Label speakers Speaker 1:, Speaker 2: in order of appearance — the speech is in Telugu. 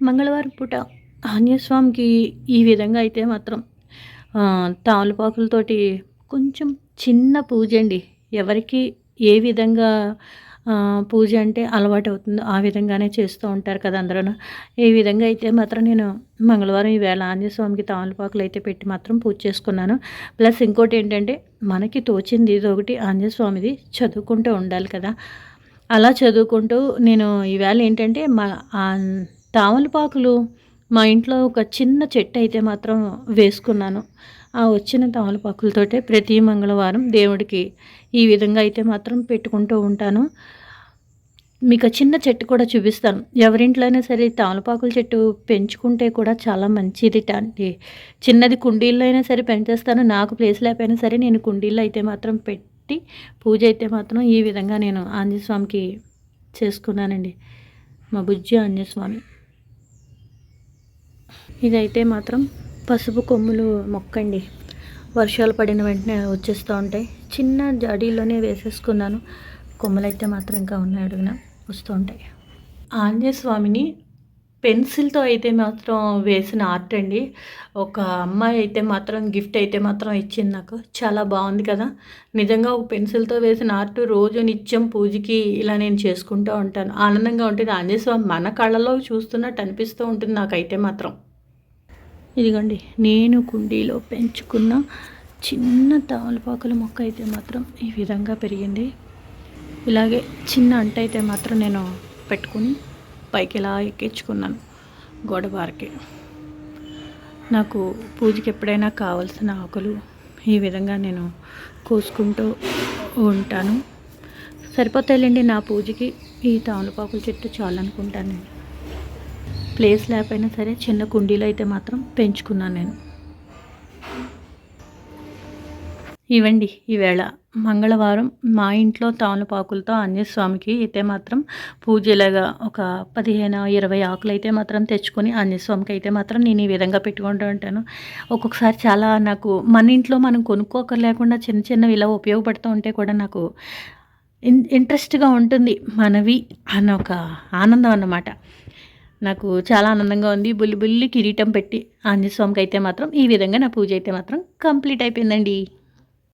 Speaker 1: మంగళవారం పూట ఆంజనేయ స్వామికి ఈ విధంగా అయితే మాత్రం తామలపాకులతోటి కొంచెం చిన్న పూజ అండి. ఎవరికి ఏ విధంగా పూజ అంటే అలవాటవుతుందో ఆ విధంగానే చేస్తూ ఉంటారు కదా అందరూను. ఈ విధంగా అయితే మాత్రం నేను మంగళవారం ఈవేళ ఆంజనేయ స్వామికి తమలపాకులైతే పెట్టి మాత్రం పూజ చేసుకున్నాను. ప్లస్ ఇంకోటేంటంటే మనకి తోచింది ఏదోకటి ఆంజనేయ స్వామిది చదువుకుంటూ ఉండాలి కదా! అలా చదువుకుంటూ నేను ఈవేళ ఏంటంటే తామలపాకులు మా ఇంట్లో ఒక చిన్న చెట్టయితే మాత్రం వేసుకున్నాను. ఆ వచ్చిన తమలపాకులతోటే ప్రతి మంగళవారం దేవుడికి ఈ విధంగా అయితే మాత్రం పెట్టుకుంటూ ఉంటాను. మీకు చిన్న చెట్టు కూడా చూపిస్తాను. ఎవరింట్లో అయినా సరే తమలపాకుల చెట్టు పెంచుకుంటే కూడా చాలా మంచిదిట అండి. చిన్నది కుండీల్లో అయినా సరే పెంచేస్తాను. నాకు ప్లేస్ లేకపోయినా సరే నేను కుండీల్లో అయితే మాత్రం పెట్టి పూజ అయితే మాత్రం ఈ విధంగా నేను ఆంజనేయ స్వామికి చేసుకున్నానండి. మా బుజ్జి ఆంజనేయ స్వామి. ఇదైతే మాత్రం పసుపు కొమ్ములు మొక్కండి. వర్షాలు పడిన వెంటనే వచ్చేస్తూ ఉంటాయి. చిన్న జాడీలోనే వేసేసుకున్నాను. కొమ్మలైతే మాత్రం ఇంకా ఉన్నాయి, అడుగున వస్తూ ఉంటాయి. ఆంజనేయ స్వామిని పెన్సిల్తో అయితే మాత్రం వేసిన ఆర్ట్ అండి. ఒక అమ్మాయి అయితే మాత్రం గిఫ్ట్ అయితే మాత్రం ఇచ్చింది నాకు. చాలా బాగుంది కదా! నిజంగా ఒక పెన్సిల్తో వేసిన ఆర్ట్ రోజు నిత్యం పూజకి ఇలా నేను చేసుకుంటూ ఉంటాను. ఆనందంగా ఉంటుంది. ఆంజనేయ స్వామి మన కళ్ళలో చూస్తున్నట్టు అనిపిస్తూ ఉంటుంది నాకైతే మాత్రం. ఇదిగోండి, నేను కుండీలో పెంచుకున్న చిన్న తమలపాకుల మొక్క అయితే మాత్రం ఈ విధంగా పెరిగింది. ఇలాగే చిన్న అంట అయితే మాత్రం నేను పెట్టుకుని పైకి ఇలా ఎక్కించుకున్నాను గోడబారకి. నాకు పూజకి ఎప్పుడైనా కావాల్సిన ఆకులు ఈ విధంగా నేను కోసుకుంటూ ఉంటాను. సరిపోతాయిలేండి నా పూజకి ఈ తమలపాకుల చెట్టు చాలనుకుంటాను నేను. ప్లేస్ లేకపోయినా సరే చిన్న కుండీలో అయితే మాత్రం పెంచుకున్నాను నేను. ఇవండి ఈవేళ మంగళవారం మా ఇంట్లో తమలపాకులతో ఆంజనేయ స్వామికి అయితే మాత్రం పూజలాగా ఒక 15-20 ఆకులు అయితే మాత్రం తెచ్చుకొని ఆంజనేయ స్వామికి అయితే మాత్రం నేను ఈ విధంగా పెట్టుకుంటూ ఉంటాను. ఒక్కొక్కసారి చాలా నాకు మన ఇంట్లో మనం కొనుక్కోకర్లేకుండా చిన్న చిన్నవి ఇలా ఉపయోగపడుతూ ఉంటే కూడా నాకు ఇంట్రెస్ట్గా ఉంటుంది. మనవి అన్న ఒక ఆనందం అన్నమాట. నాకు చాలా ఆనందంగా ఉంది. బుల్లి బుల్లి కిరీటం పెట్టి ఆంజనేయ స్వామికి అయితే మాత్రం ఈ విధంగా నా పూజ అయితే మాత్రం కంప్లీట్ అయిపోయిందండి.